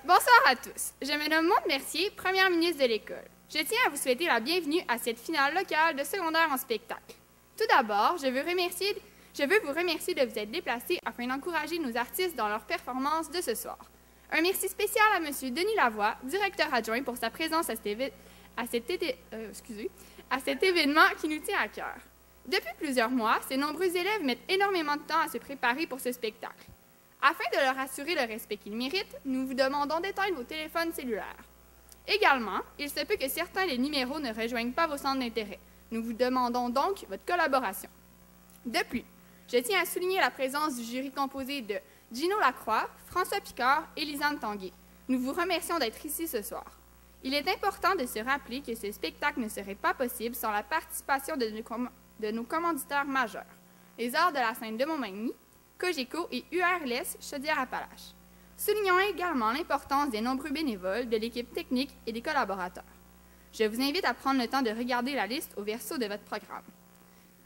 Bonsoir à tous. Je me nomme Maude Mercier, première ministre de l'École. Je tiens à vous souhaiter la bienvenue à cette finale locale de secondaire en spectacle. Tout d'abord, je veux vous remercier de vous être déplacés afin d'encourager nos artistes dans leur performance de ce soir. Un merci spécial à M. Denis Lavoie, directeur adjoint, pour sa présence à cet événement qui nous tient à cœur. Depuis plusieurs mois, ces nombreux élèves mettent énormément de temps à se préparer pour ce spectacle. Afin de leur assurer le respect qu'ils méritent, nous vous demandons d'éteindre vos téléphones cellulaires. Également, il se peut que certains des numéros ne rejoignent pas vos centres d'intérêt. Nous vous demandons donc votre collaboration. De plus, je tiens à souligner la présence du jury composé de Gino Lacroix, François Picard et Lisanne Tanguay. Nous vous remercions d'être ici ce soir. Il est important de se rappeler que ce spectacle ne serait pas possible sans la participation de nos commanditaires majeurs, les Arts de la Seine de Montmagny, Cogeco et URLS Chaudière-Appalaches. Soulignons également l'importance des nombreux bénévoles, de l'équipe technique et des collaborateurs. Je vous invite à prendre le temps de regarder la liste au verso de votre programme.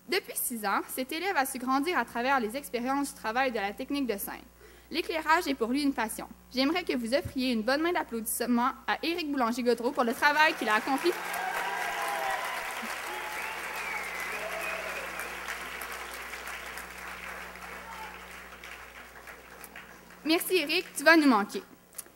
Depuis 6 ans, cet élève a su grandir à travers les expériences du travail de la technique de scène. L'éclairage est pour lui une passion. J'aimerais que vous offriez une bonne main d'applaudissement à Éric Boulanger-Gaudreau pour le travail qu'il a accompli. Merci Éric, tu vas nous manquer.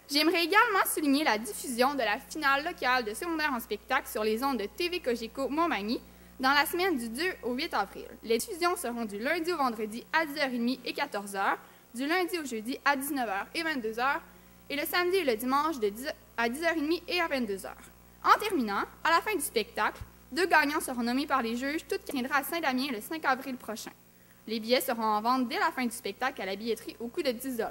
J'aimerais également souligner la diffusion de la finale locale de secondaire en spectacle sur les ondes de TV Cogeco Montmagny dans la semaine du 2 au 8 avril. Les diffusions seront du lundi au vendredi à 10h30 et 14h, du lundi au jeudi à 19h et 22h, et le samedi et le dimanche à 10h30 et à 22h. En terminant, à la fin du spectacle, 2 gagnants seront nommés par les juges, tout qui tiendra à Saint-Damien le 5 avril prochain. Les billets seront en vente dès la fin du spectacle à la billetterie au coût de 10 $.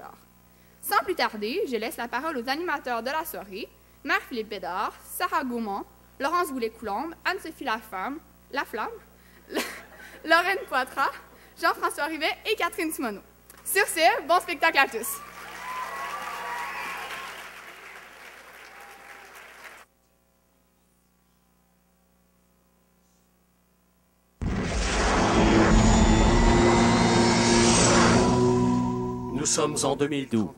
Sans plus tarder, je laisse la parole aux animateurs de la soirée, Marc-Philippe Bédard, Sarah Gaumont, Laurence Goulet-Coulombe, Anne-Sophie Laflamme, Lorraine Poitras, Jean-François Rivet et Catherine Simoneau. Sur ce, bon spectacle à tous! Nous sommes en 2012.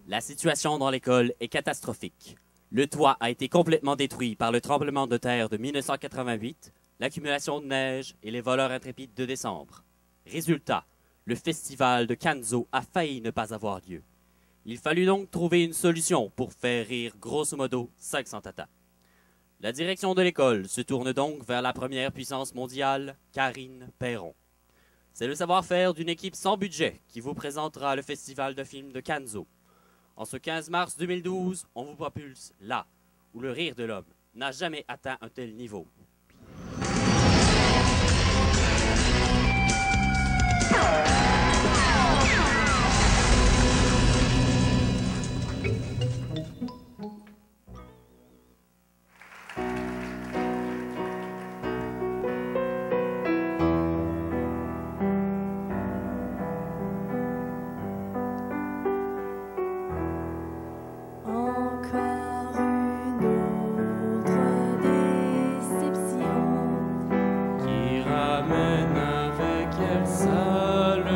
La situation dans l'école est catastrophique. Le toit a été complètement détruit par le tremblement de terre de 1988, l'accumulation de neige et les voleurs intrépides de décembre. Résultat, le festival de Canzo a failli ne pas avoir lieu. Il fallut donc trouver une solution pour faire rire grosso modo 500 tatas. La direction de l'école se tourne donc vers la première puissance mondiale, Karine Perron. C'est le savoir-faire d'une équipe sans budget qui vous présentera le festival de films de Canzo. En ce 15 mars 2012, on vous propulse là, où le rire de l'homme n'a jamais atteint un tel niveau. Qui ramène avec elle ça le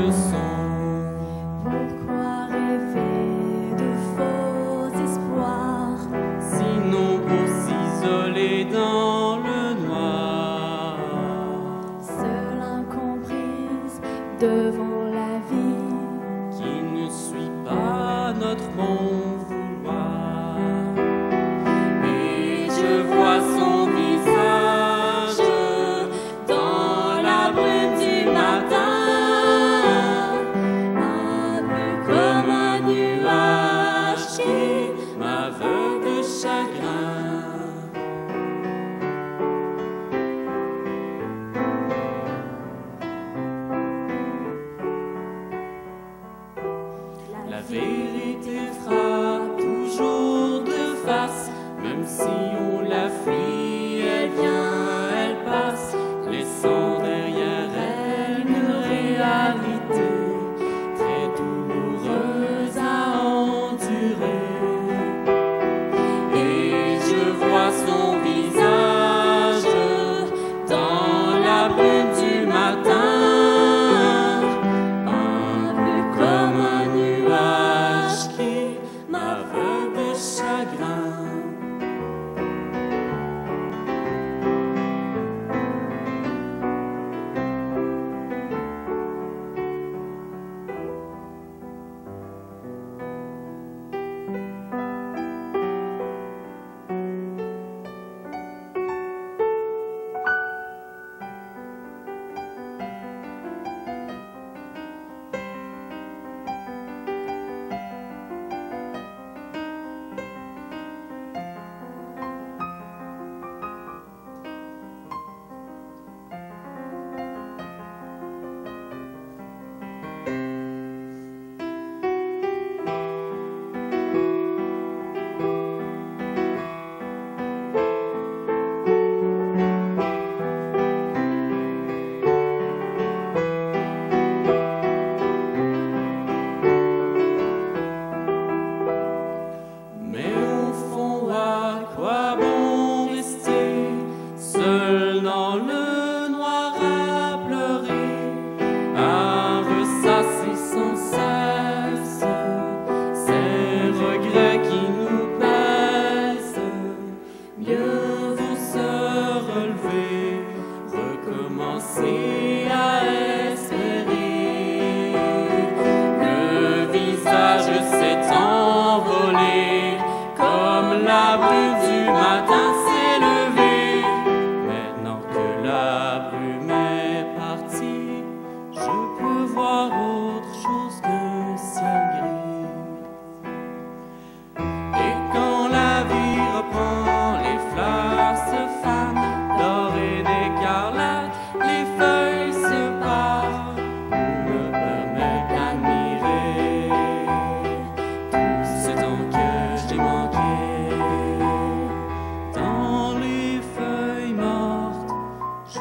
chose qu'un ciel gris. Et quand la vie reprend, les fleurs se fanent, d'or et d'écarlate, les feuilles se parent, ne permet qu'admirer tout ce temps que j'ai manqué. Dans les feuilles mortes, je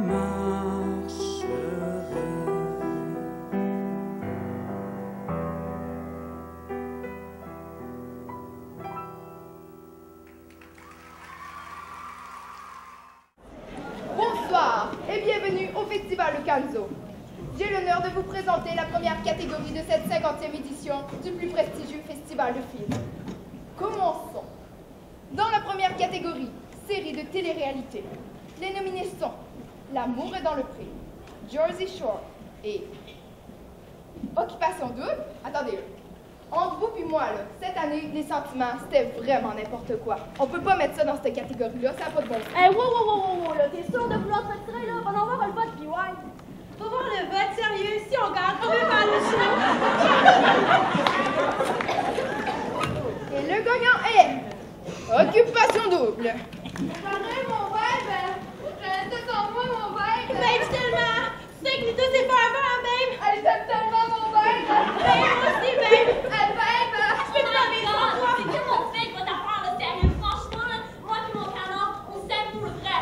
marcherai. Bonsoir et bienvenue au Festival Le Canzo. J'ai l'honneur de vous présenter la première catégorie de cette 50e édition du plus prestigieux festival de films. Commençons. Dans la première catégorie, série de télé-réalité, les nominés sont L'amour est dans le pré, Jersey Shore et Occupation double. Attendez, entre vous puis moi, là, cette année, les sentiments, c'était vraiment n'importe quoi. On peut pas mettre ça dans cette catégorie-là, ça n'a pas de bon sens. Hey, wow, là, t'es sûr de vouloir te retirer, là? On en va le vote, puis ouais. Faut voir le vote, sérieux, si on gagne, on veut faire le show. Et le gagnant est Occupation double. Pareil, mon vibe, tout en moi, mon vibe. Babe, tellement. Tu sais que Lito, c'est pas un vin, babe. Elle t'aime tellement, mon vibe. Babe, moi aussi, babe. Elle vibe. Je peux te laver sans toi. C'est que mon fait votre affaire, là, sérieux. Franchement, là, moi et mon canard, on s'aime pour le vrai.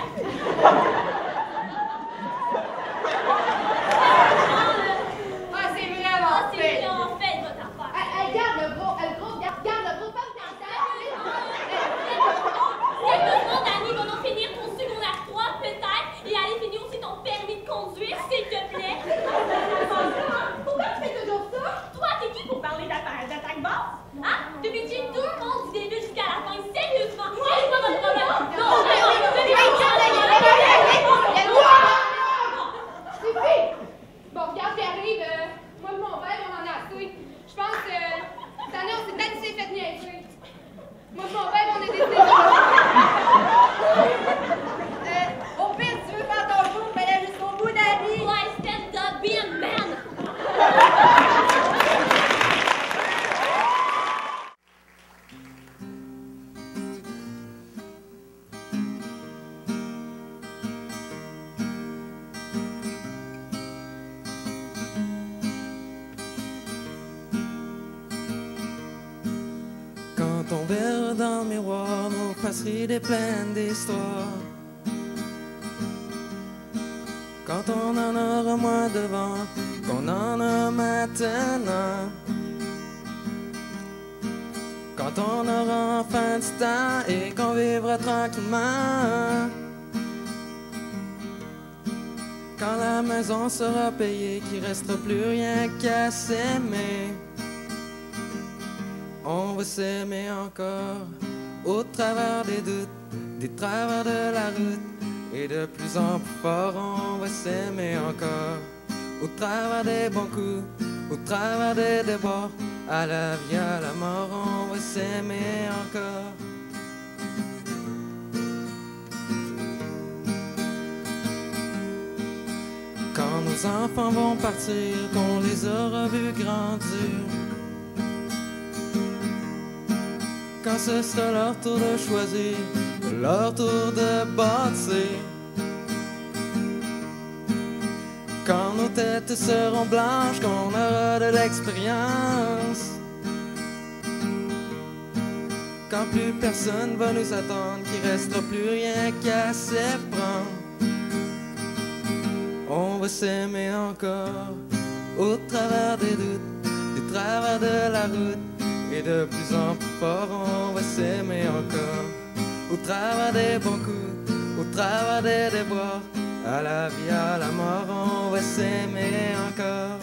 Ah, c'est vraiment C'est fait. vraiment fait votre affaire. Garde le gros, garde le gros, pas Les besoins d'années vont donc finir ton secondaire 3, peut-être, et aller finir aussi ton permis de conduire, s'il te plaît. Pourquoi tu fais toujours ça? Toi, t'es qui pour parler d'attaque basse? Hein? De bitcher tout le monde du début jusqu'à la fin, sérieusement. C'est pas votre problème. Non, Suffit! Bon, regarde, j'arrive. Moi et mon père, on en a assez. Je pense que cette année, on s'est peut-être assez fait niaiser. Moi et mon père, on est décidé. Au pire, si tu veux faire ton show, fais-le jusqu'au bout de la vie. Ouais, stand up, be a man. Quand on verra dans le miroir nos passeries des pleines d'histoires. Quand on en aura moins devant qu'on en a maintenant. Quand on aura enfin du temps et qu'on vivra tranquillement. Quand la maison sera payée, qu'il restera plus rien qu'à s'aimer. On va s'aimer encore au travers des doutes, des travers de la route. Et de plus en plus fort, on va s'aimer encore au travers des bons coups, au travers des déboires. À la vie, à la mort, on va s'aimer encore. Quand nos enfants vont partir, qu'on les aura vus grandir. Quand ce sera leur tour de choisir, leur tour de bâtir. Quand nos têtes seront blanches, qu'on aura de l'expérience. Quand plus personne va nous attendre, qu'il restera plus rien qu'à s'éprendre. On va s'aimer encore au travers des doutes, des travers de la route. Et de plus en plus fort, on va s'aimer encore au travers des bons coups, au travers des déboires. À la vie, à la mort, on va s'aimer encore.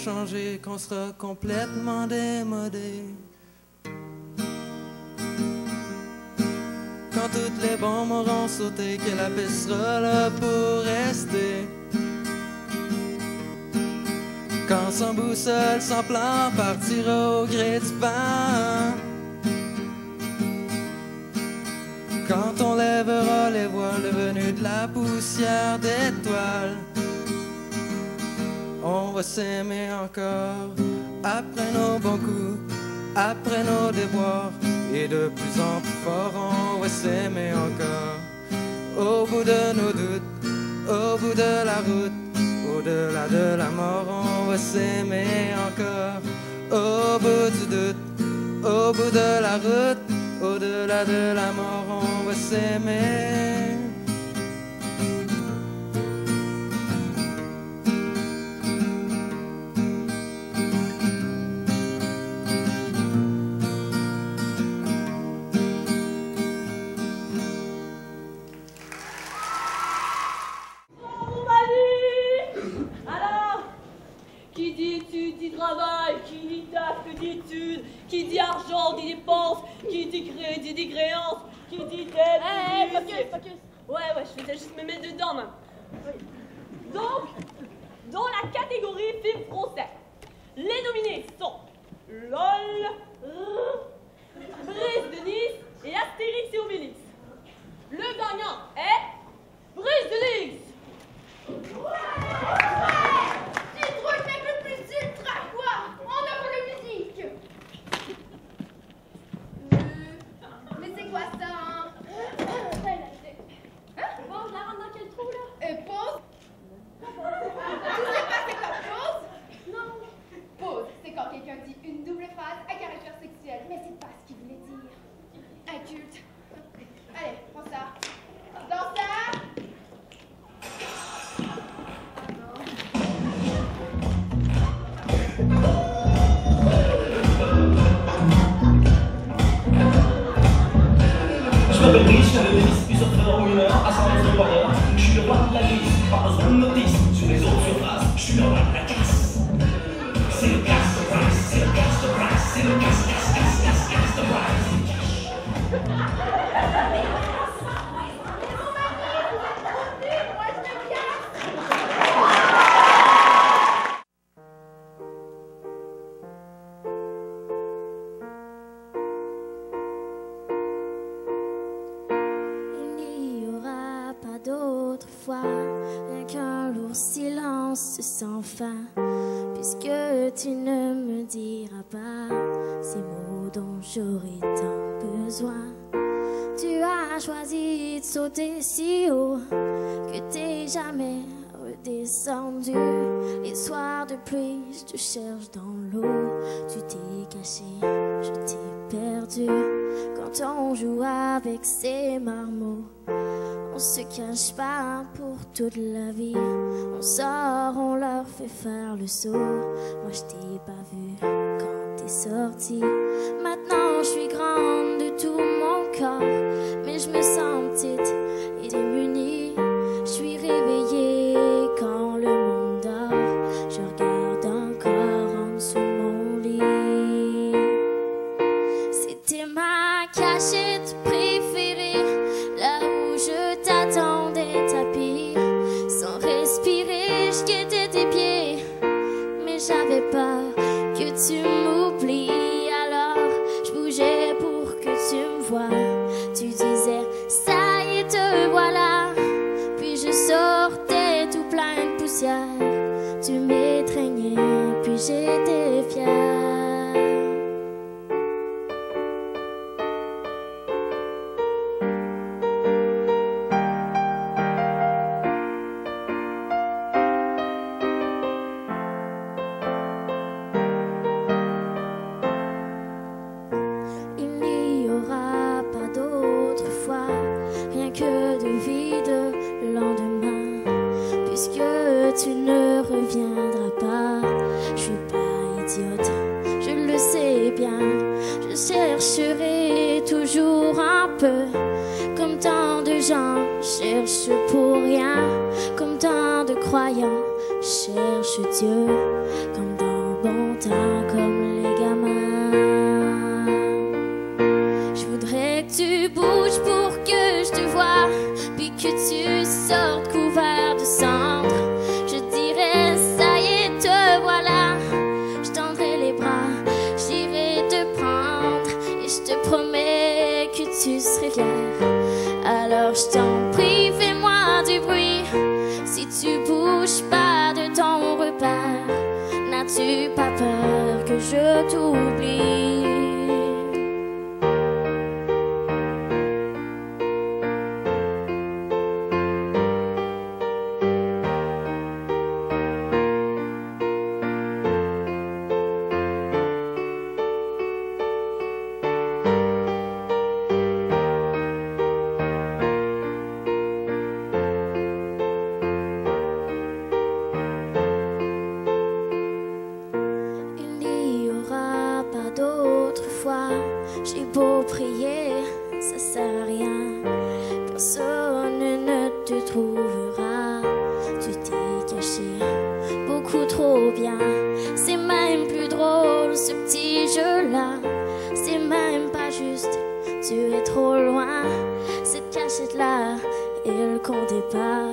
changer, qu'on sera complètement démodé. Quand toutes les bombes auront sauté, que la paix sera là pour rester. Quand sans boussole, sans plan, partira au gré du vent. Quand on lèvera les voiles venues de la poussière d'étoiles, on va s'aimer encore après nos bons coups, après nos déboires, et de plus en plus fort on va s'aimer encore. Au bout de nos doutes, au bout de la route, au-delà de la mort, on va s'aimer encore. Au bout du doute, au bout de la route, au-delà de la mort, on va s'aimer. Qui dit études dit travail, qui dit taf dit études, qui dit argent dit dépenses, qui dit crédit dit créance, qui dit dette dit focus. Ouais, je faisais juste me mettre dedans, même. Oui. Donc, dans la catégorie film français, les nominés sont LOL, Brise de Nice et Astérix et Obélix. Le gagnant est Brise de Nice. C'est trop le mec le plus ultra quoi. On offre la musique. Mais c'est quoi ça, hein? Bon, je la rentre dans quel trou, là? Pause. Tu sais pas c'est quoi pause? Non. Pause, c'est quand quelqu'un dit une double phrase à caractère sexuel, mais c'est pas ce qu'il voulait dire. Inculte. Allez, prends ça. Dans ça. Je m'appelle Brice, je suis plusieurs frères en une heure, à 100 mètres de bonheur. Je suis le roi de la glisse, pas besoin de notice. Sur les autres surfaces, je suis le roi de la casse. C'est le casse de Price, c'est le casse de Price, c'est le casse de Price. Rien qu'un lourd silence sans fin, puisque tu ne me diras pas ces mots dont j'aurais tant besoin. Tu as choisi de sauter si haut que t'es jamais redescendu. Les soirs de pluie, je te cherche dans l'eau. Tu t'es caché, je t'ai perdu. Quand on joue avec ces marmots, on se cache pas pour toute la vie. On sort, on leur fait faire le saut. Moi je t'ai pas vu quand t'es sorti. Maintenant je suis grande de tout mon corps, mais je me sens petite et démunie. Je suis réveillée quand le monde dort. Je regarde encore en dessous mon lit. C'était ma cachette préférée, là où je t'attendais tapis. Sans respirer, je guettais tes pieds, mais j'avais peur que tu m'oublies. Alors je bougeais pour que tu me vois. Tu disais ça y est, te voilà. Puis je sortais tout plein de poussière. Tu m'étreignais, puis j'étais fière. Tu ne reviendras pas. Je suis pas idiote, je le sais bien. Je chercherai toujours un peu, comme tant de gens cherchent pour rien, comme tant de croyants cherchent Dieu, comme dans je t'oublie. J'ai beau prier, ça sert à rien. Personne ne te trouvera. Tu t'es caché beaucoup trop bien. C'est même plus drôle ce petit jeu-là. C'est même pas juste, tu es trop loin. Cette cachette-là, elle comptait pas.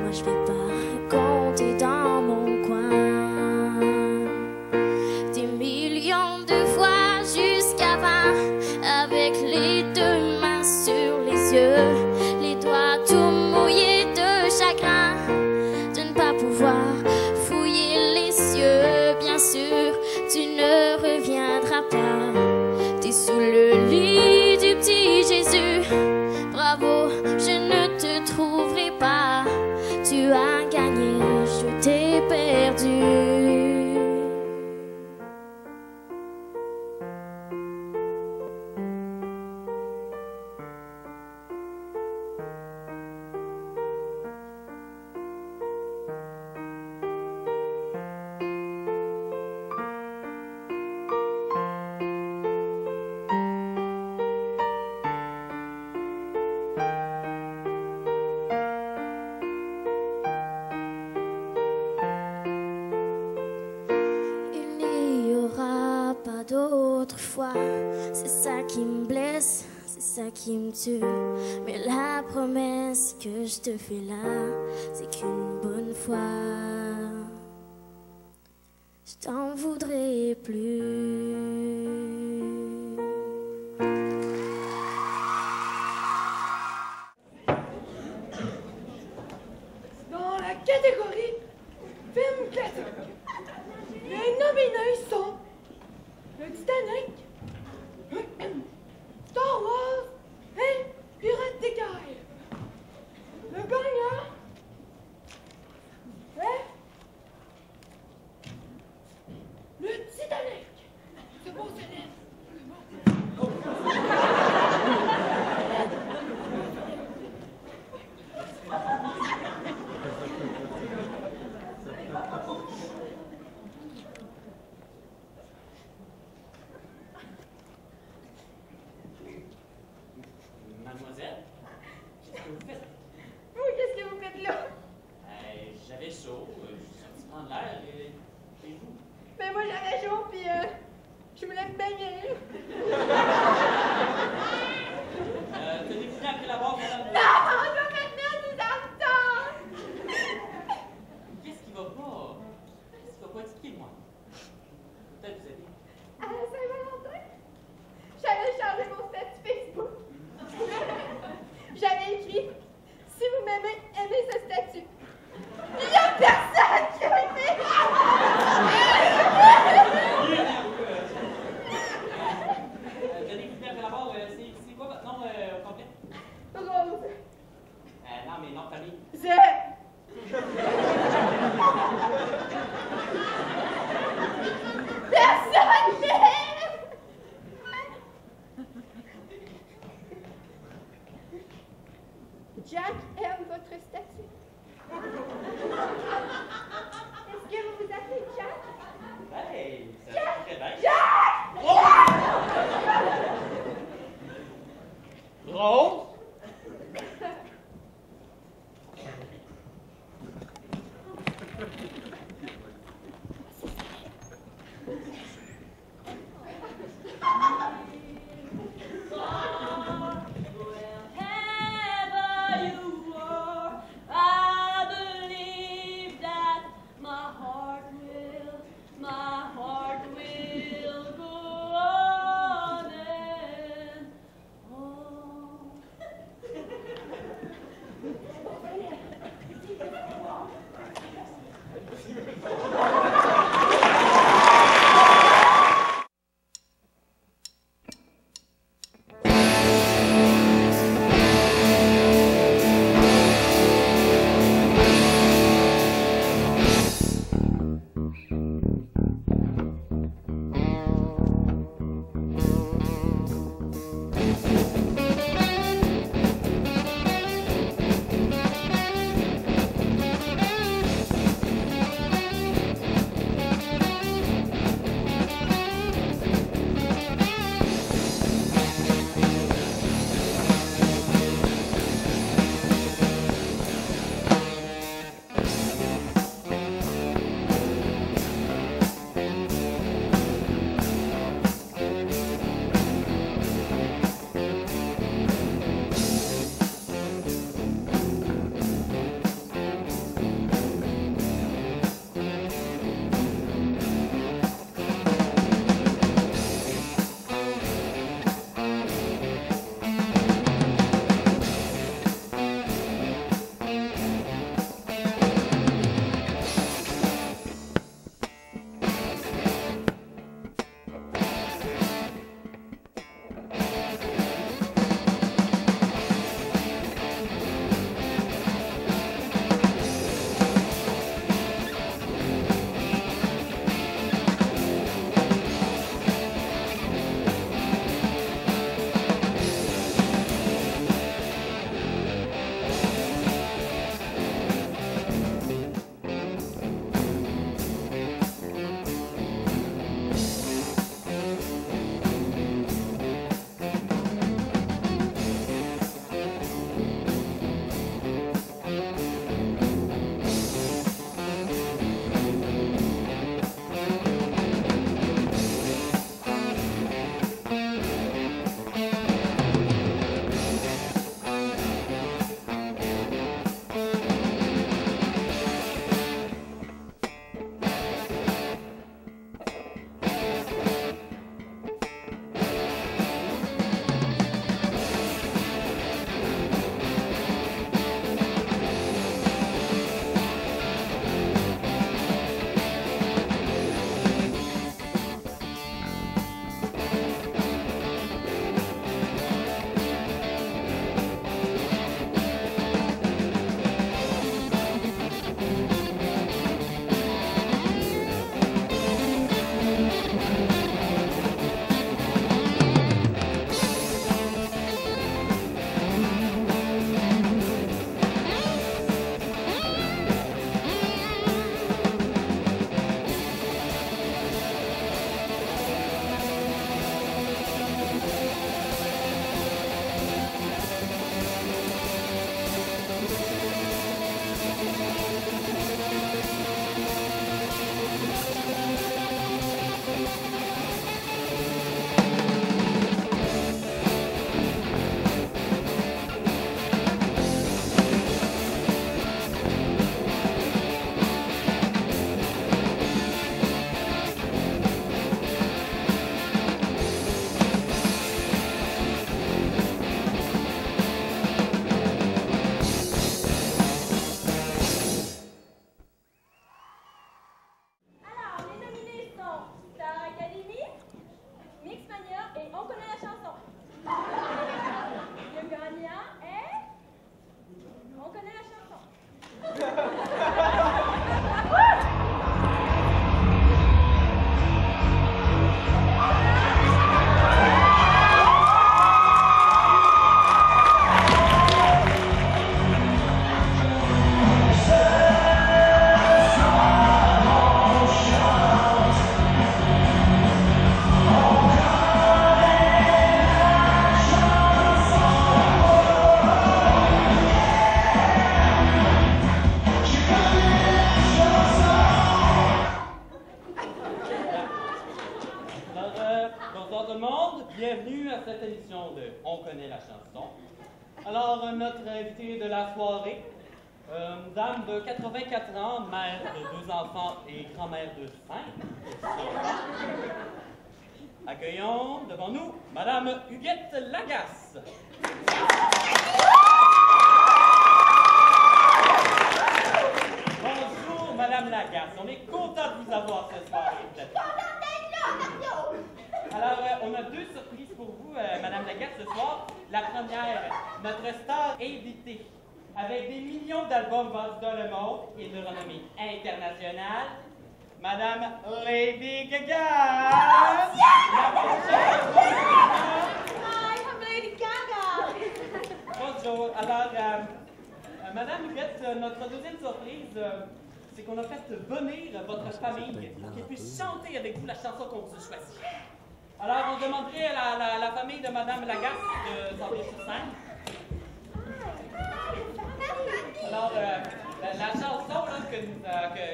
Moi je vais pas compter dans mon coin. Des millions de fois jusqu'à 20, avec les deux mains sur les yeux, les doigts tout mouillés de chagrin, de ne pas pouvoir fouiller les cieux. Bien sûr, tu ne reviendras pas. T'es sous le lit du petit Jésus. Bravo, je ne te trouverai pas. Tu as gagné, je t'ai perdu. D'autres fois, c'est ça qui me blesse, c'est ça qui me tue. Mais la promesse que je te fais là, c'est qu'une bonne fois, je t'en voudrais plus. Dans la catégorie film classique, les nominés sont le Titanic, Star Wars et Pirates des Caraïbes. Le gagnant est le Titanic. C'est bon. le monde, bienvenue à cette émission de On connaît la chanson. Alors, notre invitée de la soirée, dame de 84 ans, mère de 2 enfants et grand-mère de 5. Accueillons devant nous Madame Huguette Lagasse. Bonjour Madame Lagasse, on est content de vous avoir ce soir. Alors, on a 2 surprises pour vous, Madame Lagasse, ce soir. La première, notre star invitée, avec des millions d'albums vendus dans le monde et de renommée internationale, Madame Lady Gaga! Hi, I'm Lady Gaga! Bonjour. Alors, Madame Huguette, notre deuxième surprise, c'est qu'on a fait venir votre famille pour qu'elle puisse chanter avec vous la chanson qu'on vous a choisie. Alors, on demanderait à la famille de Madame Lagasse de s'en venir sur scène. Alors, la chanson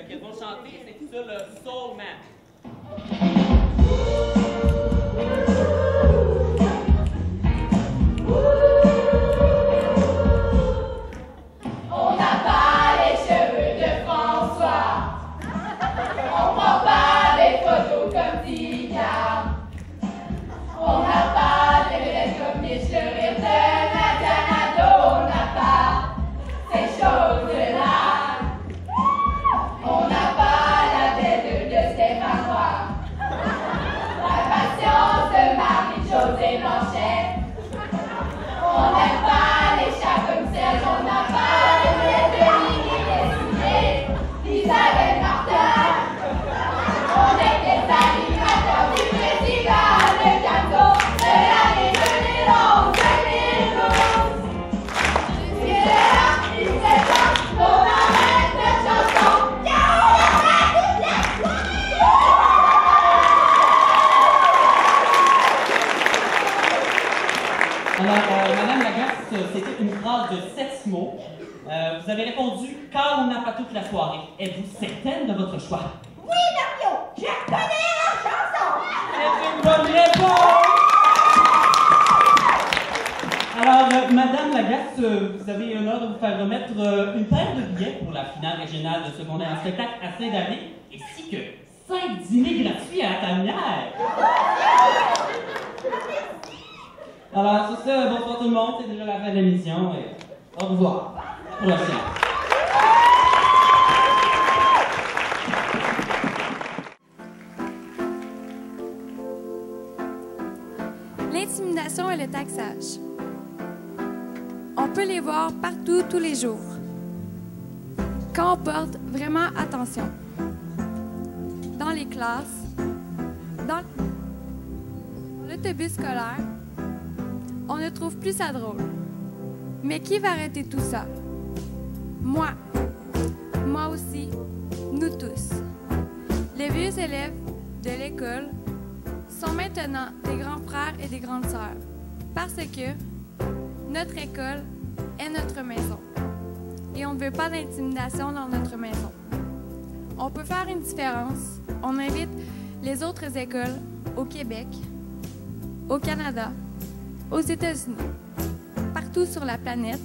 qu'elles vont chanter, c'est sur le Soul Man. On n'a pas les cheveux de François. On prend pas des photos comme Tika. On n'a pas des lunettes comme les cheveux de Nadia Nato. On n'a pas ces choses-là. On n'a pas la tête de Stéphanois. La patience de Marie-Josée Blanchet. On n'aime pas les chats comme Serge. On n'a pas les lunettes de Lily Dessiné. Isabelle Martin. On est des animateurs du festival de Canto de l'année 2011-2012. Jusqu'à là, 17 ans, on arrête de chanson, car on n'a pas toute la soirée. Alors, Madame Lagasse, c'était une phrase de 7 mots. Vous avez répondu « Car on n'a pas toute la soirée ». Êtes-vous certaine de votre choix? Oui, Mario, je connais la chanson! C'est une bonne réponse! Alors, Madame Lagasse, vous avez l'honneur de vous faire remettre une paire de billets pour la finale régionale de secondaire en spectacle à Saint-David, ainsi que 5 dîners gratuits à la tanière. Alors, sur ce, bonsoir tout le monde, c'est déjà la fin de l'émission et au revoir. À la prochaine. L'intimidation et le taxage. On peut les voir partout, tous les jours. Quand on porte vraiment attention. Dans les classes, dans l'autobus scolaire, on ne trouve plus ça drôle. Mais qui va arrêter tout ça? Moi. Moi aussi. Nous tous. Les vieux élèves de l'école sont maintenant des grands frères et des grandes sœurs. Parce que notre école est notre maison. Et on ne veut pas d'intimidation dans notre maison. On peut faire une différence. On invite les autres écoles au Québec, au Canada, aux États-Unis, partout sur la planète,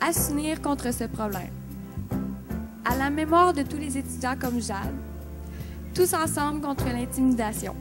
à s'unir contre ce problème. À la mémoire de tous les étudiants comme Jade, tous ensemble contre l'intimidation.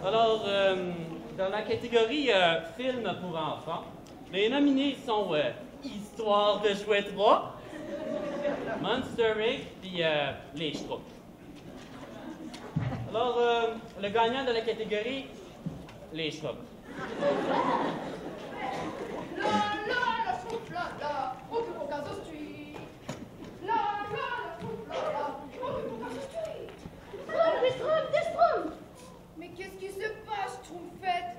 Alors, dans la catégorie film pour enfants, les nominés sont Histoire de jouet 3, Monster Inc. puis Les Schtroumpfs. Alors, le gagnant de la catégorie, Les Schtroumpfs. La Schtroumpf, la, oh que pour Gaza Street. La Schtroumpf, la, oh que pour Gaza Street. Des Schtroumpfs. Mais qu'est-ce qui se passe, Schtroumpfette?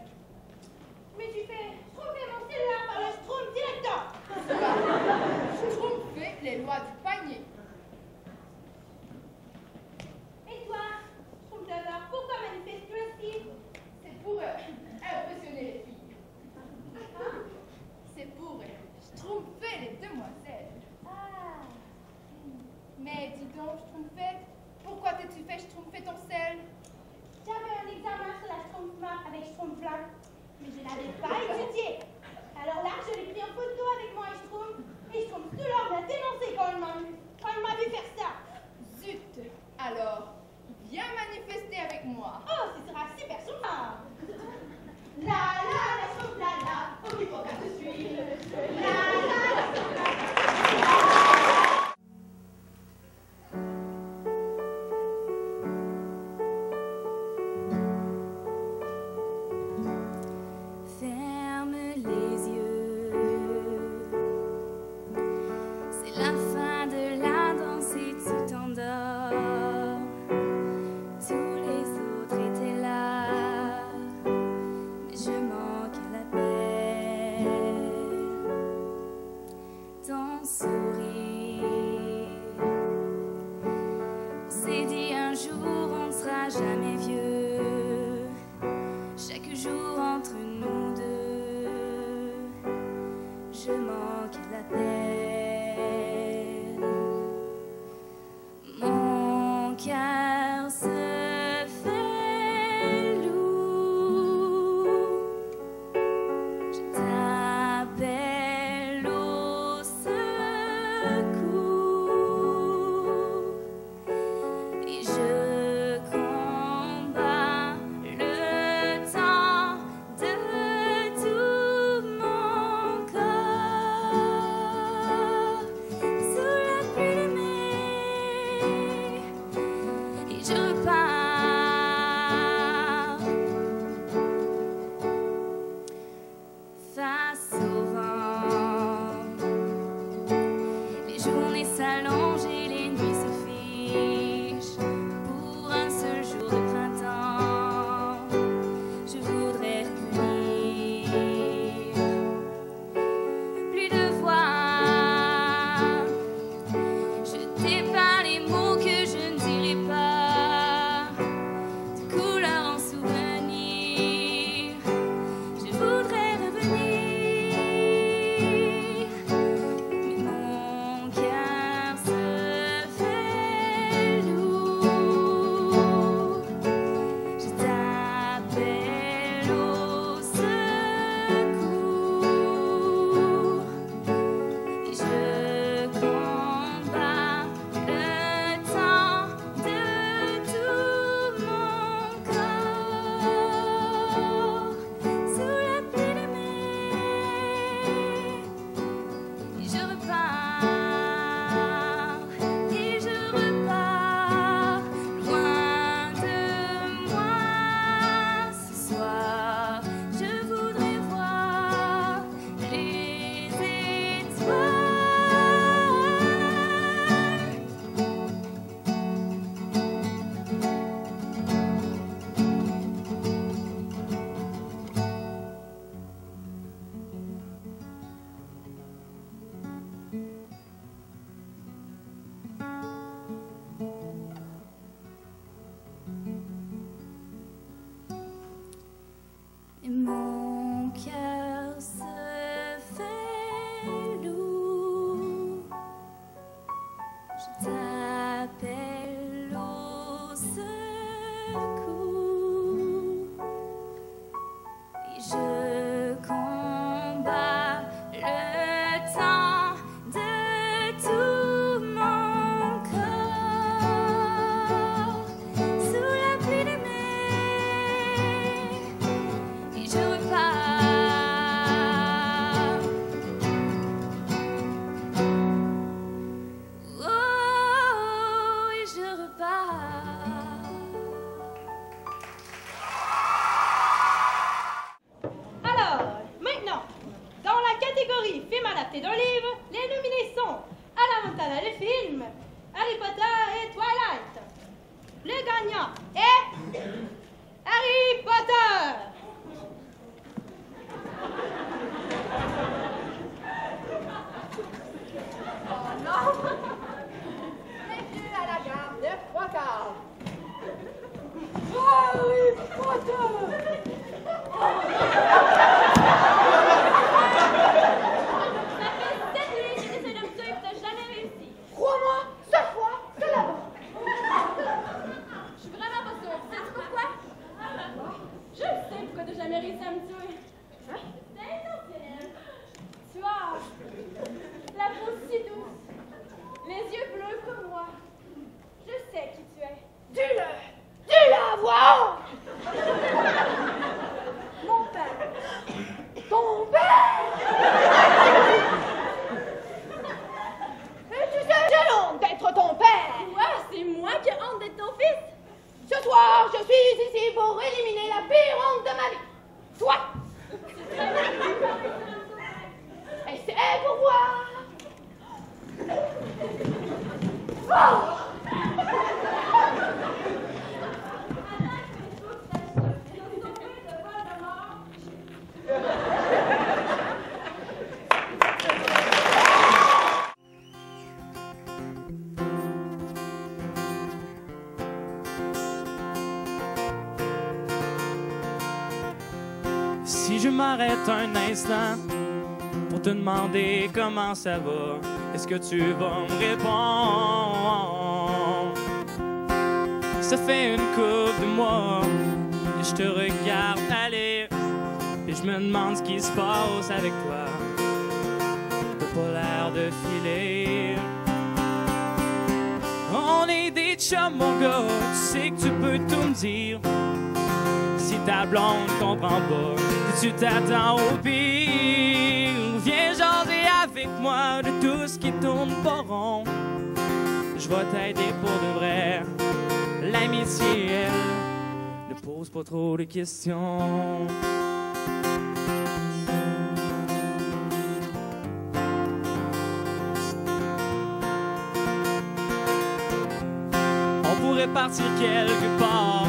Mais tu fais trouver mon cellulaire par le Schtroumpf directeur. Schtroumpf fait les lois du panier. Et toi, Schtroumpf lover, pourquoi manifestes-tu ainsi? C'est pour impressionner les filles. C'est pour schtroumpfer les demoiselles. Ah. Mais dis donc, Schtroumpfette, pourquoi t'es-tu fait schtroumpfer ton sel? J'avais un examen sur la Schtroumpf avec Schtroumpflin, mais je n'avais pas étudié. Alors là, je l'ai pris en photo avec moi et Schtroumpf tout l'heure m'a dénoncé quand il m'a vu faire ça. Zut! Alors, viens manifester avec moi. Oh, ce sera super souvent. La Schtroumpf, la, oublie pas que je suis. Fais Chérie, ça me tue. C'est intentionnel. Tu vois, la peau si douce, les yeux bleus comme moi. Je sais qui tu es. Dis-le à voix haute. Mon père. Ton père. Et tu sais, j'ai honte d'être ton père. Ouais, c'est moi qui ai honte d'être ton fils. Ce soir, je suis ici pour éliminer la pire honte de ma vie. Toi. Et c'est pour voir. Oh. Si je m'arrête un instant pour te demander comment ça va, est-ce que tu vas me répondre? Ça fait une couple de mois que je te regarde aller et je me demande ce qui se passe avec toi. T'as pas l'air de filer. On est des chums, mon gars, tu sais que tu peux tout me dire. Si ta blonde comprend pas, que tu t'attends au pire, viens jaser avec moi de tout ce qui tourne pas rond. Je vais t'aider pour de vrai. L'amitié, elle, ne pose pas trop de questions. On pourrait partir quelque part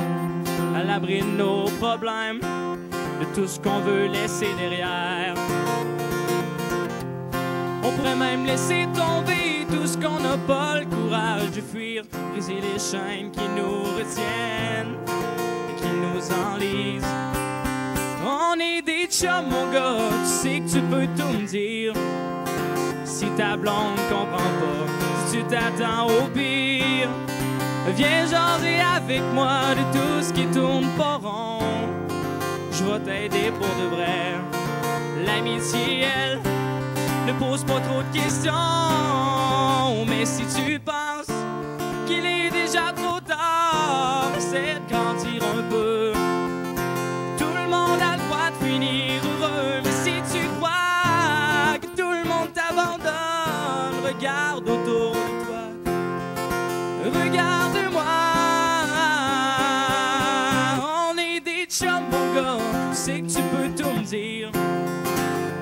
à l'abri de nos problèmes, de tout ce qu'on veut laisser derrière. On pourrait même laisser tomber tout ce qu'on n'a pas le courage de fuir, briser les chaînes qui nous retiennent et qui nous enlisent. On est des chums, mon gars, tu sais que tu peux tout me dire. Si ta blonde comprend pas, si tu t'attends au pire, viens jaser avec moi de tout ce qui tourne pas rond. Je vais t'aider pour de vrai. L'amitié, elle, ne pose pas trop de questions. Mais si tu penses qu'il est déjà trop tard, essaie de grandir un peu. Tout le monde a le droit de finir heureux. Mais si tu crois que tout le monde t'abandonne, regarde autour de toi. Regarde-moi. On est des chums, mon gars, tu sais que tu peux tout me dire.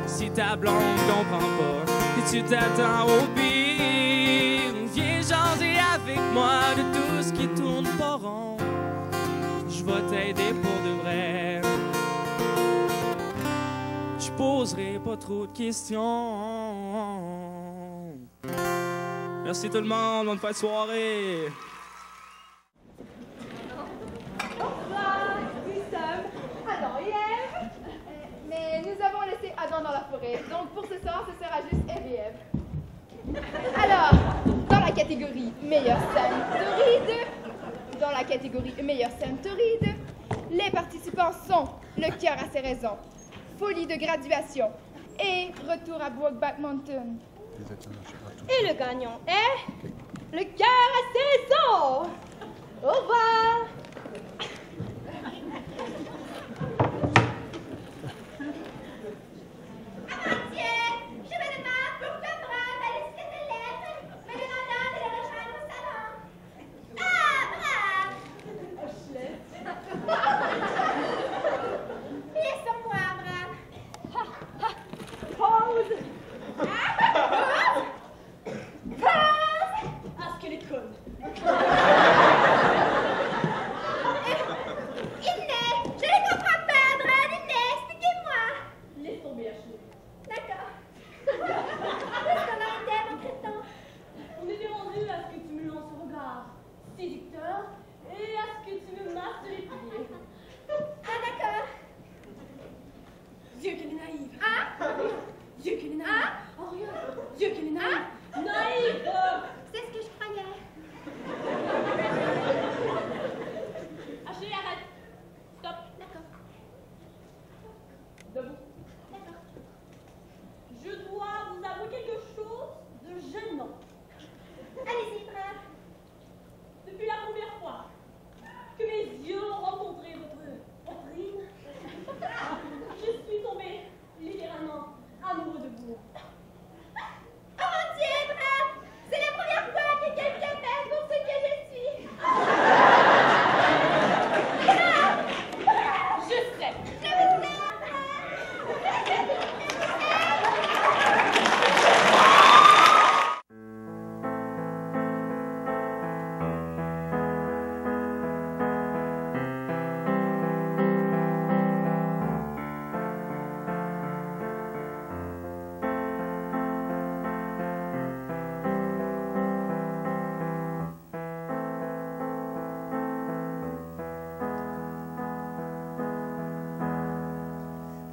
Si ta blonde comprend pas, que tu t'attends au pire, viens jaser avec moi de tout ce qui tourne pas rond. Je vais t'aider pour de vrai. Je poserai pas trop de questions. Merci tout le monde, bonne fin de soirée. Bonsoir, nous sommes Adam et Ève. Mais nous avons laissé Adam dans la forêt, donc pour ce soir, ce sera juste Ève et Ève. Alors, dans la catégorie meilleure scène torride, les participants sont Le cœur à ses raisons, Folie de graduation et Retour à Brokeback Mountain. Et le gagnant est Le cœur à ses os. Au revoir. Je me demande pourquoi Brave a laissé cette lettre, me demandant de le rejoindre au salon. Ah, Brave! Laissons-moi, Brave. Pause. Ah, ce qu'elle est conne. Inès, je ne comprends pas, Brave. Inès, expliquez-moi. Laisse tomber la chose. D'accord. Qu'est-ce qu'on a été, mon crétin? On était rendu à ce que tu me lances un regard séducteur et à ce que tu me masses les pieds. Ah, d'accord. Dieu qu'elle est naïve. Ah? Dieu qu'elle est naïve. Ah? Oh, rien. Dieu qu'elle est naïve. Naïve. C'est ce que je croyais. Ah, chérie, arrête. Stop. D'accord.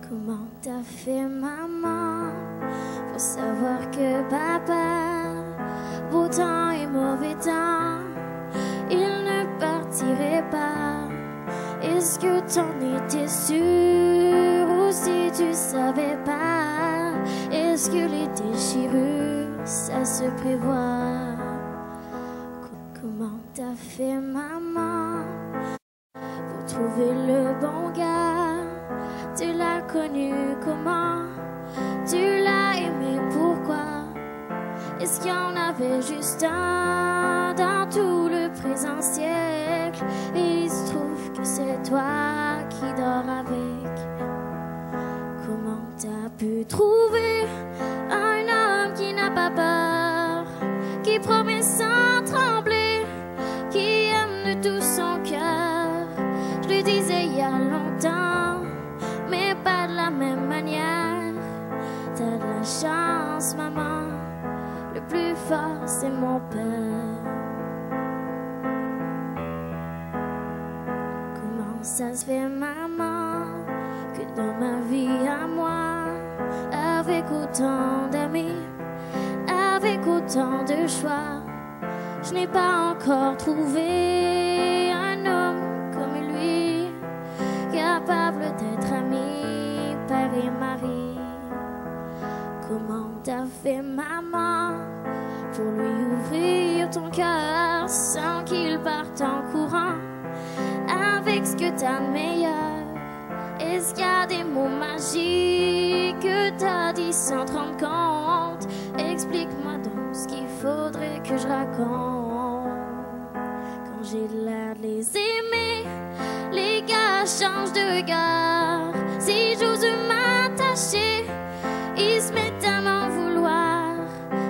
Comment t'as fait maman pour savoir que papa, beau temps et mauvais temps, il ne partirait pas? Est-ce que t'en étais sûre ou si tu savais pas? Est-ce que les déchirures, ça se prévoit? Comment t'as fait maman pour trouver le bon gars? Tu l'as connu comment? Tu l'as aimé pourquoi? Est-ce qu'il y en avait juste un dans tout le présent siècle? Et il se trouve que c'est toi qui dors avec. Comment t'as pu trouver un homme qui n'a pas peur, qui promet sans trembler, qui aime de tout son cœur? Je le disais il y a longtemps, mais pas de la même manière. T'as de la chance, maman, le plus fort c'est mon père. Comment ça se fait, maman, que dans ma vie à moi, avec autant d'amis, avec autant de choix, je n'ai pas encore trouvé un homme comme lui, capable d'être ami, père et mari? Comment t'as fait, maman, pour lui ouvrir ton cœur sans qu'il parte en courant avec ce que t'as de meilleur? Est-ce qu'il y a des mots magiques que t'as dit sans te rendre compte? Explique-moi donc ce qu'il faudrait que je raconte. Quand j'ai l'air de les aimer, les gars changent de regard. Si j'ose m'attacher, ils se mettent à m'en vouloir.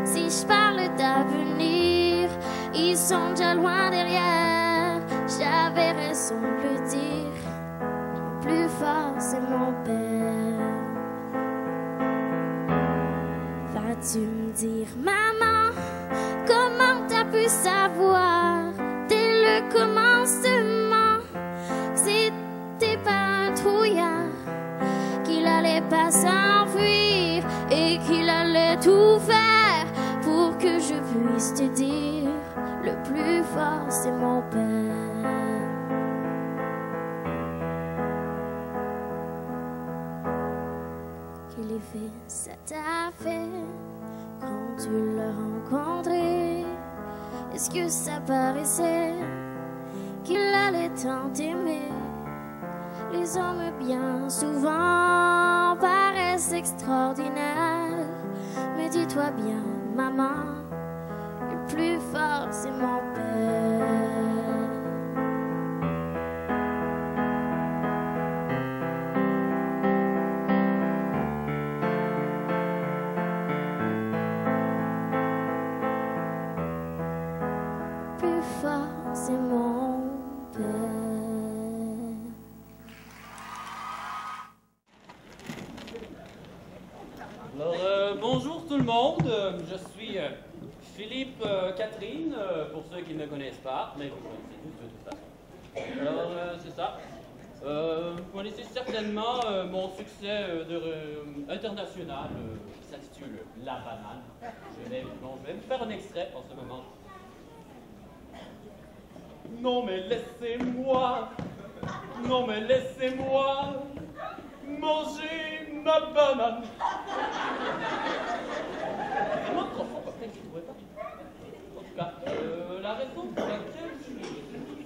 Si je parle d'avenir, ils sont déjà loin derrière. J'avais raison de le dire, le plus fort c'est mon père. Vas-tu me dire, maman, comment t'as pu savoir dès le commencement que c'était pas un trouillard, qu'il allait pas s'enfuir et qu'il allait tout faire pour que je puisse te dire, le plus fort c'est mon père. Quel effet ça t'a fait quand tu l'as rencontré? Est-ce que ça paraissait qu'il allait tant t'aimer? Les hommes bien souvent paraissent extraordinaires, mais dis-toi bien, maman, le plus fort c'est mon père. Plus fort c'est mon père. Alors, bonjour tout le monde, je suis Philippe Catherine, pour ceux qui ne me connaissent pas, mais vous connaissez tous de toute façon. Alors, c'est ça. Vous connaissez certainement mon succès international qui s'intitule La Banane. Je vais me faire un extrait en ce moment. Non mais laissez-moi manger ma banane. C'est moi profond, parce que je ne trouvais pas. En tout cas, la raison pour laquelle je suis ici,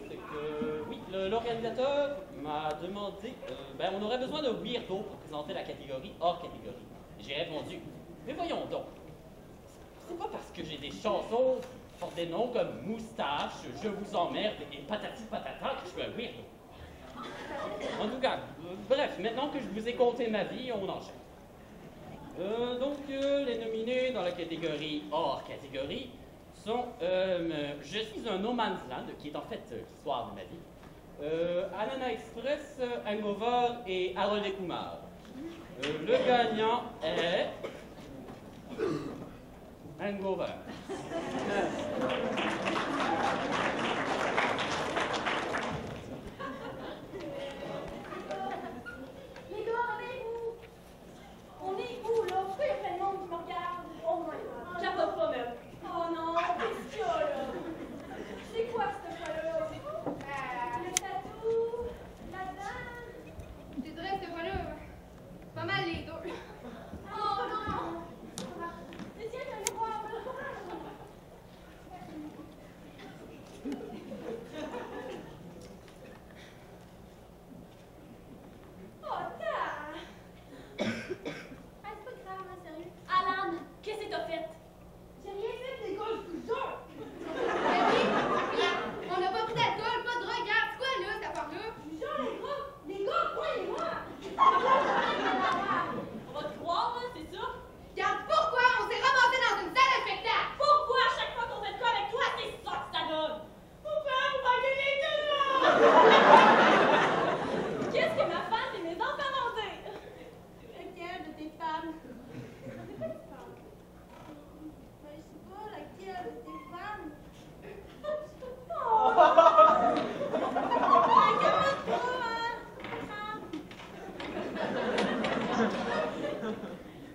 c'est que, oui, l'organisateur m'a demandé, on aurait besoin de weirdo pour présenter la catégorie hors catégorie. J'ai répondu, mais voyons donc, c'est pas parce que j'ai des chansons pour des noms comme Moustache, Je vous emmerde et Patati Patata que je suis un weirdo. En tout cas, bref, maintenant que je vous ai conté ma vie, on enchaîne. Les nominés dans la catégorie hors catégorie sont Je suis un no man's land, qui est en fait l'histoire de ma vie, Anana Express, Hangover et Harold et Kumar. Le gagnant est Hangover. Les gars, réveillez-vous!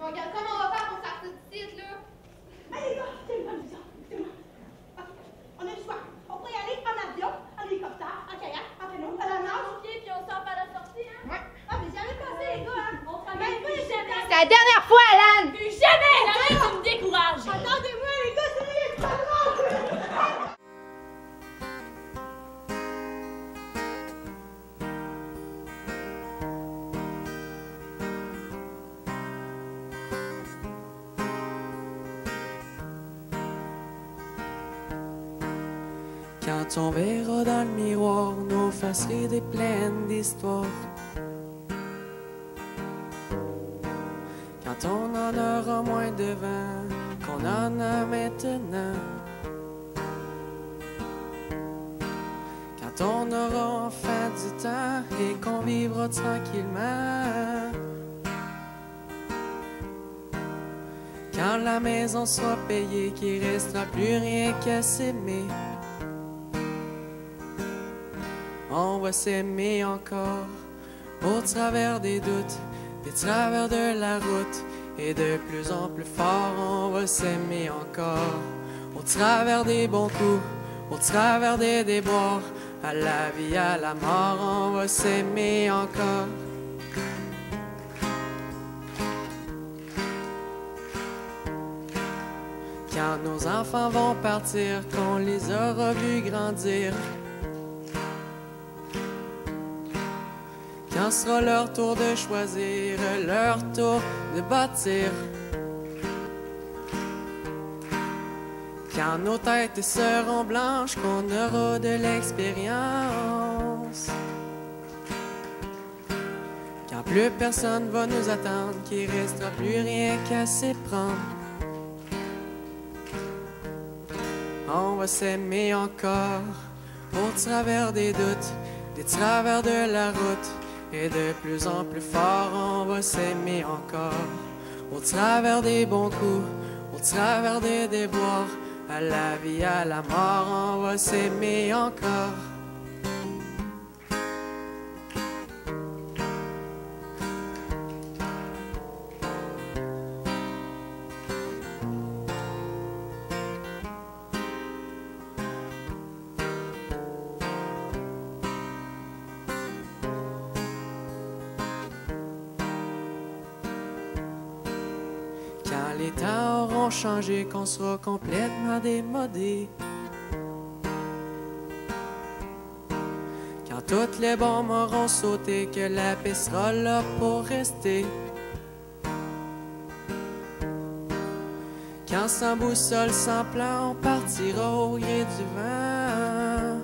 Bon, regarde, comment on va faire pour sortir du site, là? Allez, les gars, écoutez-moi. Ok, on a le choix. On pourrait y aller en avion, en hélicoptère, en kayak, en canot, à la nage. Ok, puis on sort par la sortie, hein? Ouais. Ah, mais jamais passé, les gars, hein. On fera Même pas les jamais. C'est la dernière fois, Alan! Plus jamais! Arrête, tu me décourages! Attendez-moi, les gars, c'est lui, il est pas drôle. Quand on verra dans le miroir nos faces ridées pleines d'histoires. Quand on en aura moins devant qu'on en a maintenant. Quand on aura enfin du temps et qu'on vivra tranquillement. Quand la maison sera payée, qu'il restera plus rien qu'à s'aimer. On va s'aimer encore au travers des doutes, des travers de la route. Et de plus en plus fort, on va s'aimer encore au travers des bons coups, au travers des déboires. À la vie, à la mort, on va s'aimer encore. Quand nos enfants vont partir, qu'on les aura vus grandir. Quand sera leur tour de choisir, leur tour de bâtir. Quand nos têtes seront blanches, qu'on aura de l'expérience. Quand plus personne va nous attendre, qu'il restera plus rien qu'à s'y prendre. On va s'aimer encore au travers des doutes, des travers de la route. Et de plus en plus fort, on va s'aimer encore au travers des bons coups, au travers des déboires. À la vie, à la mort, on va s'aimer encore. Quand les temps auront changé, qu'on sera complètement démodé. Quand tous les bombes auront sauté, que la paix sera là pour rester. Quand sans boussole, sans plan, on partira au gré du vent.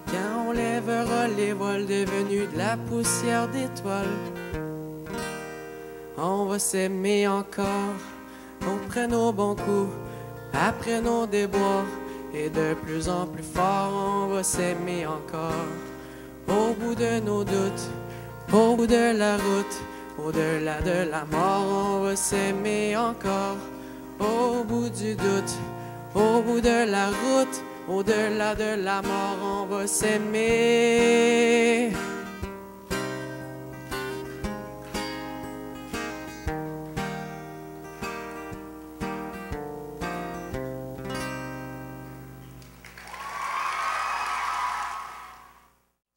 Quand on lèvera les voiles devenus de la poussière d'étoiles. On va s'aimer encore, après nos bons coups, après nos déboires. Et de plus en plus fort, on va s'aimer encore. Au bout de nos doutes, au bout de la route, au-delà de la mort, on va s'aimer encore. Au bout du doute, au bout de la route, au-delà de la mort, on va s'aimer.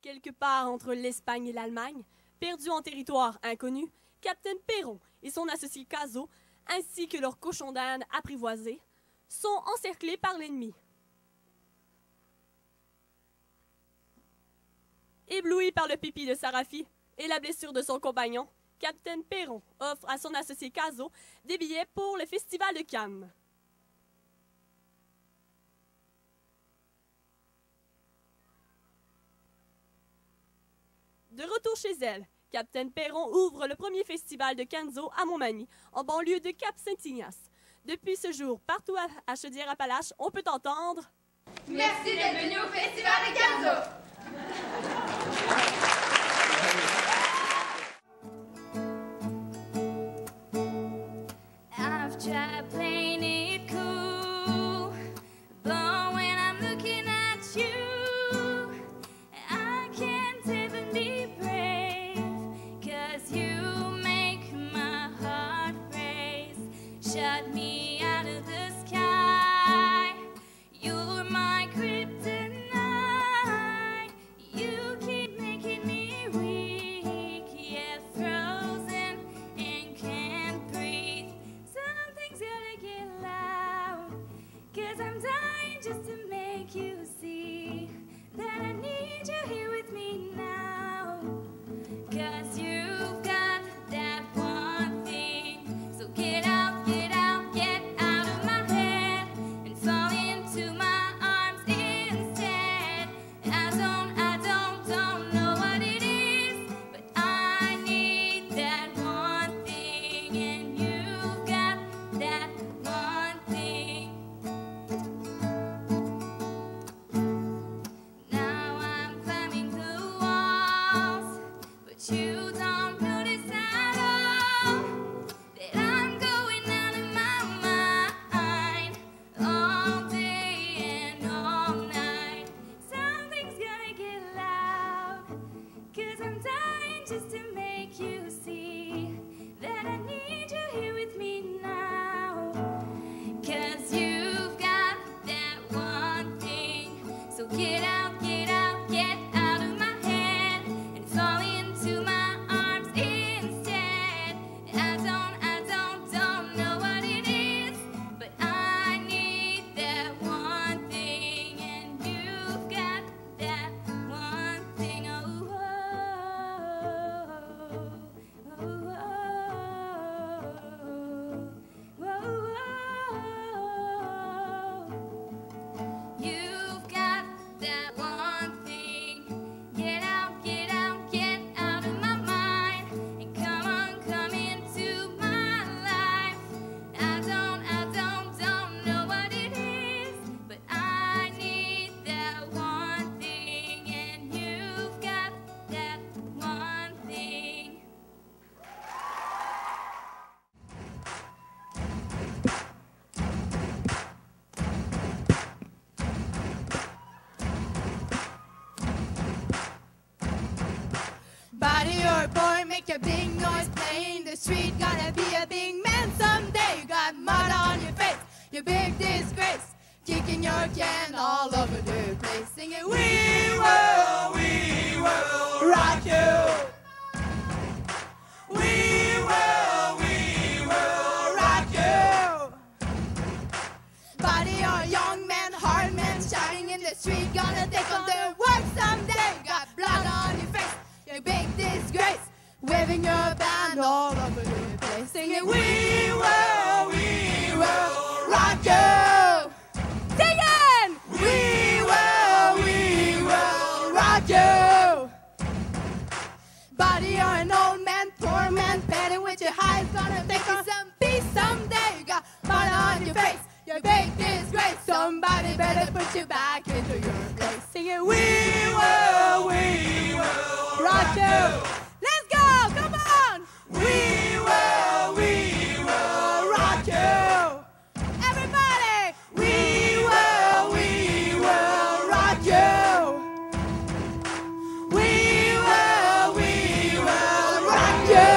Quelque part entre l'Espagne et l'Allemagne, perdu en territoire inconnu, Capitaine Perron et son associé Caso, ainsi que leurs cochons d'Inde apprivoisés, sont encerclés par l'ennemi. Ébloui par le pipi de Sarafi et la blessure de son compagnon, Capitaine Perron offre à son associé Caso des billets pour le Festival de Cannes. De retour chez elle, Capitaine Perron ouvre le premier festival de Canzo à Montmagny, en banlieue de Cap-Saint-Ignace. Depuis ce jour, partout à Chaudière-Appalaches, on peut entendre « Merci d'être venu au Festival de Canzo! » I've tried playing it cool, but when I'm looking at you, I can't even be brave, 'cause you Body or boy, make a big noise playing the street. Gonna be a big man someday. You got mud on your face, your big disgrace. Kicking your can all over the place. Singing, we will rock you. We will rock you. Body or young man, hard man, shouting in the street. Gonna take on the work someday. You got blood on your face, your big disgrace. Waving your band all over the place. Singing, we will rock you. Singing, we will rock you. Body or an old man, poor man, petting with your eyes. Gonna take on some peace someday. You got mud on your face, your big disgrace. Somebody better put you back into your place. Singing, we will rock you. Let's go, come on. We will rock you. Everybody, we will rock you. We will rock you.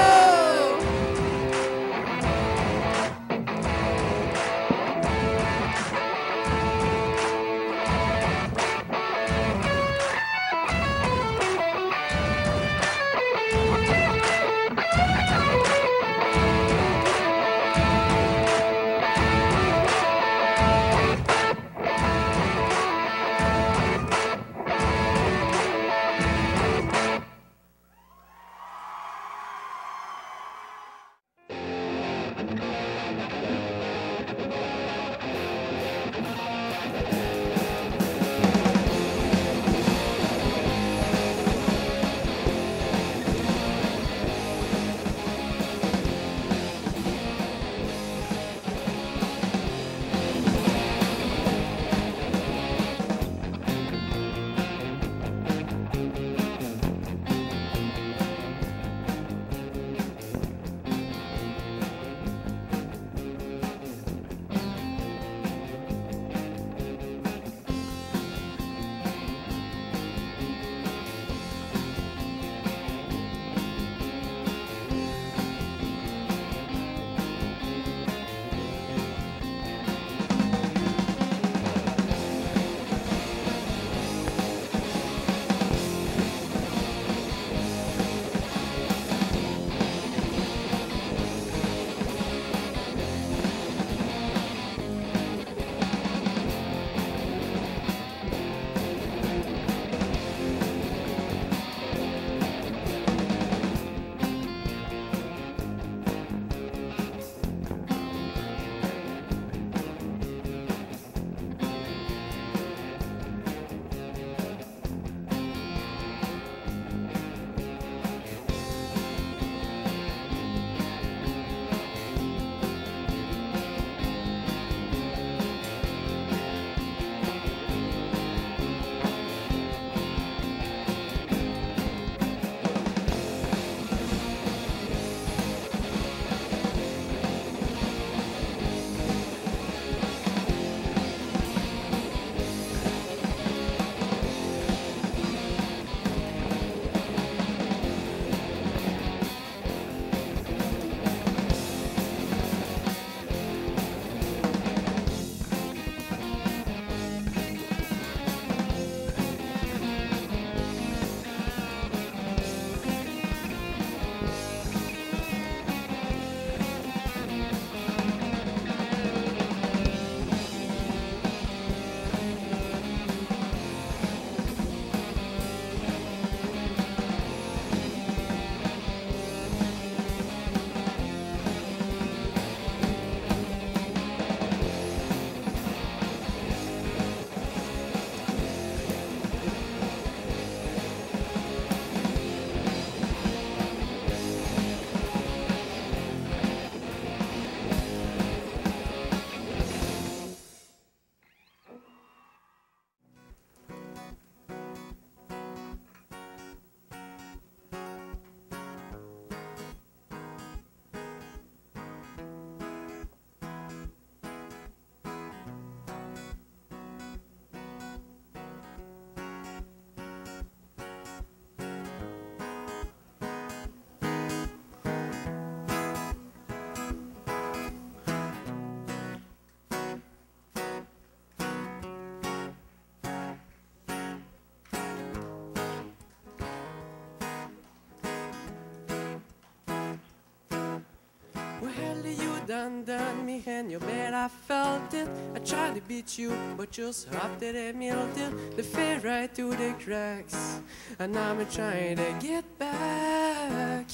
Well, you done me and you bet I felt it. I tried to beat you, but you stopped it at Milton. They fell right through the cracks, and I'm trying to get back.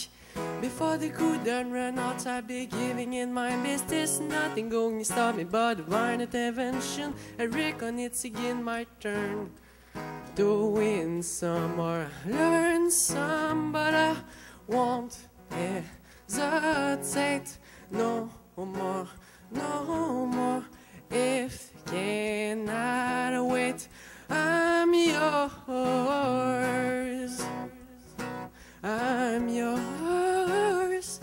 Before the coup done run out, I'll be giving in my best. There's nothing going to stop me but divine intervention. I reckon it's again my turn to win some or learn some, but I won't hesitate no more, no more. If cannot wait, I'm yours. I'm yours.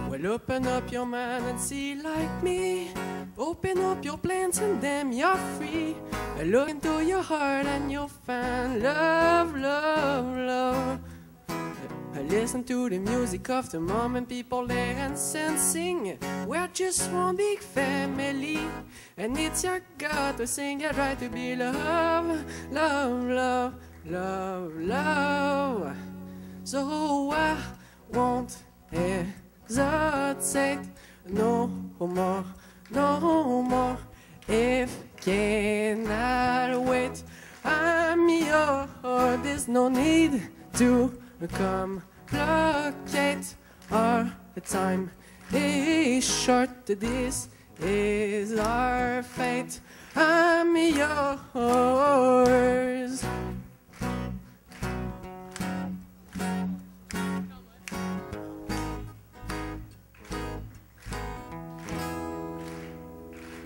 Well, open up your mind and see like me. Open up your plans and then you're free. Look into your heart and you'll find love, love, love. Listen to the music of the moment, people dance and sing. We're just one big family, and it's your God to sing it right to be love, love, love, love, love. So I won't hesitate no more, no more. If cannot wait, I'm yours. There's no need to complicate. Our time is short. This is our fate. I'm yours.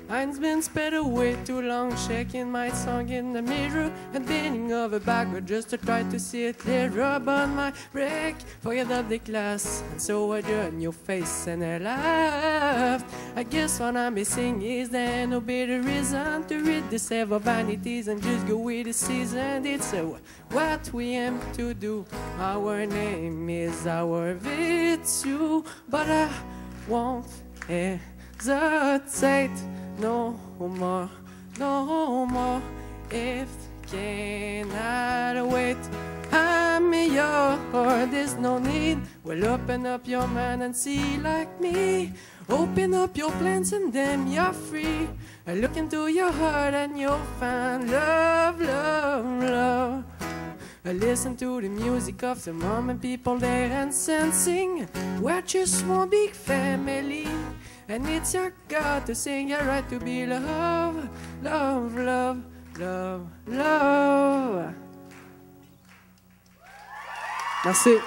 Mine's been sped away too long, checking my song in the mirror and bending over backward just to try to see it clearer. But my break forget up the class, and so I drew a new face and I laughed. I guess what I'm missing is there no better reason to rid the several vanities and just go with the season. It's what we aim to do. Our name is our virtue, but I won't hesitate no more, no more. If cannot wait, I'm yours. There's no need. Well, open up your mind and see like me. Open up your plans and then you're free. Look into your heart and you'll find love, love, love. Listen to the music of the moment, people dance and sing. We're just one big family, and it's your God to sing your right to be love, love, love, love, love. Merci.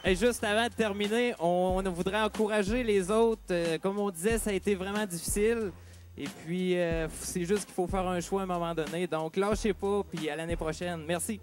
Et juste avant de terminer, on voudrait encourager les autres. Comme on disait, ça a été vraiment difficile. Et puis, c'est juste qu'il faut faire un choix à un moment donné. Donc, lâchez pas, puis à l'année prochaine. Merci.